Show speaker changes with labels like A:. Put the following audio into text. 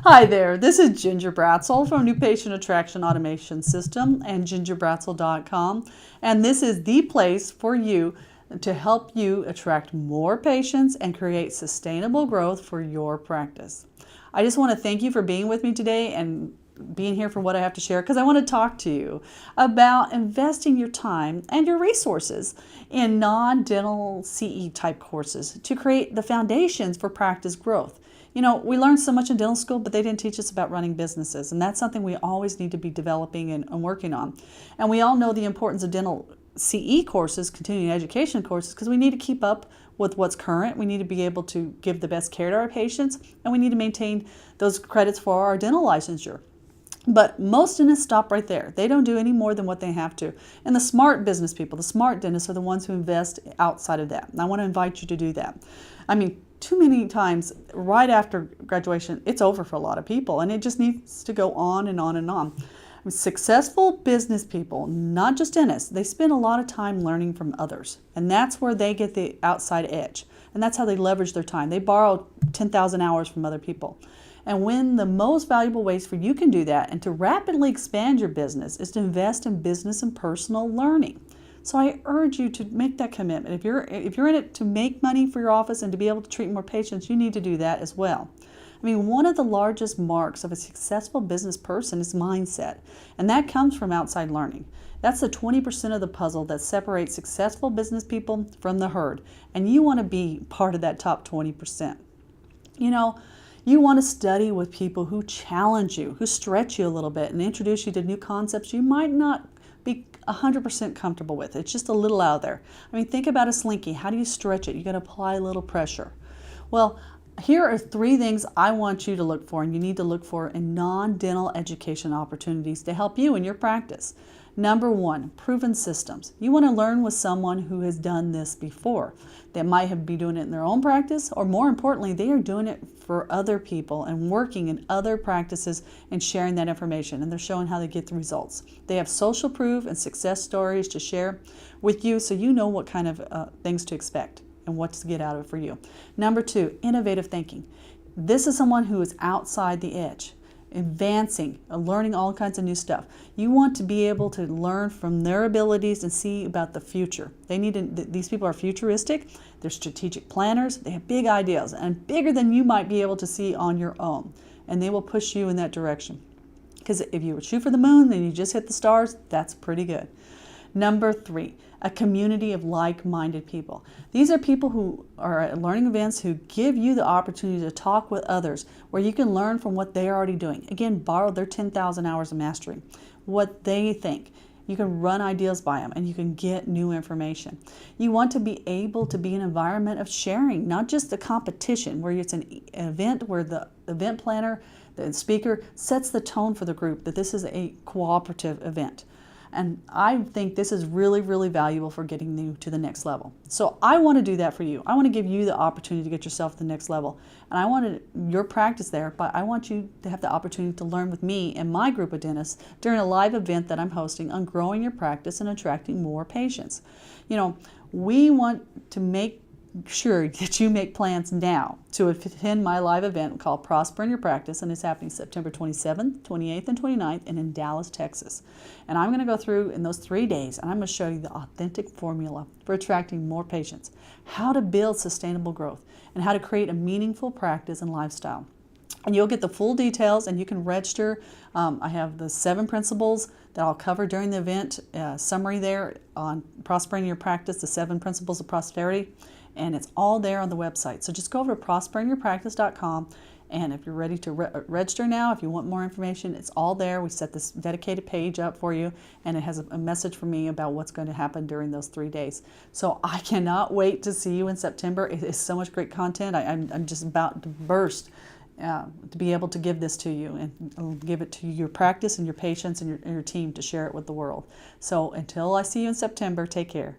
A: Hi there, this is Ginger Bratzel from New Patient Attraction Automation System and gingerbratzel.com, and this is the place for you to help you attract more patients and create sustainable growth for your practice. I just want to thank you for being with me today and being here for what I have to share, because I want to talk to you about investing your time and your resources in non-dental CE type courses to create the foundations for practice growth. You know, we learned so much in dental school, but they didn't teach us about running businesses, and that's something we always need to be developing and working on. And we all know the importance of dental CE courses, continuing education courses, because we need to keep up with what's current. We need to be able to give the best care to our patients, and we need to maintain those credits for our dental licensure. But most dentists stop right there. They don't do any more than what they have to. And the smart business people, the smart dentists, are the ones who invest outside of that. And I want to invite you to do that. I mean, too many times right after graduation, it's over for a lot of people, and it just needs to go on and on and on. Successful business people, not just dentists, they spend a lot of time learning from others, and that's where they get the outside edge, and that's how they leverage their time. They borrow 10,000 hours from other people. And when the most valuable ways for you can do that and to rapidly expand your business is to invest in business and personal learning. So I urge you to make that commitment. If you're in it to make money for your office and to be able to treat more patients, you need to do that as well. I mean, one of the largest marks of a successful business person is mindset, and that comes from outside learning. That's the 20% of the puzzle that separates successful business people from the herd, and you want to be part of that top 20%. You know, you want to study with people who challenge you, who stretch you a little bit and introduce you to new concepts you might not be 100% comfortable with. It's just a little out there. I mean, think about a slinky. How do you stretch it? You got to apply a little pressure. Well, here are 3 things I want you to look for and you need to look for in non-dental education opportunities to help you in your practice. Number 1, proven systems. You want to learn with someone who has done this before. They might be doing it in their own practice, or more importantly, they are doing it for other people and working in other practices and sharing that information, and they're showing how they get the results. They have social proof and success stories to share with you, so you know what kind of things to expect and what to get out of it for you. Number 2, innovative thinking. This is someone who is outside the edge, advancing, learning all kinds of new stuff. You want to be able to learn from their abilities and see about the future. These people are futuristic, they're strategic planners, they have big ideas and bigger than you might be able to see on your own, and they will push you in that direction. Because if you shoot for the moon and you just hit the stars, that's pretty good. Number 3, a community of like-minded people. These are people who are at learning events who give you the opportunity to talk with others where you can learn from what they're already doing. Again, borrow their 10,000 hours of mastery, what they think. You can run ideas by them and you can get new information. You want to be able to be an environment of sharing, not just a competition where it's an event where the event planner, the speaker, sets the tone for the group that this is a cooperative event. And I think this is really, really valuable for getting you to the next level. So I want to do that for you. I want to give you the opportunity to get yourself to the next level. And I want your practice there, but I want you to have the opportunity to learn with me and my group of dentists during a live event that I'm hosting on growing your practice and attracting more patients. You know, we want to make sure that you make plans now to attend my live event called Prosper in Your Practice, and it's happening September 27th, 28th, and 29th, and in Dallas, Texas. And I'm going to go through in those 3 days, and I'm going to show you the authentic formula for attracting more patients, how to build sustainable growth, and how to create a meaningful practice and lifestyle. And you'll get the full details, and you can register. I have the 7 principles that I'll cover during the event, summary there on Prospering Your Practice, the 7 principles of prosperity. And it's all there on the website. So just go over to prosperinyourpractice.com, and if you're ready to register now, if you want more information, it's all there. We set this dedicated page up for you, and it has a message from me about what's going to happen during those 3 days. So I cannot wait to see you in September. It is so much great content. I'm just about to burst to be able to give this to you and give it to your practice and your patients and your team to share it with the world. So until I see you in September, take care.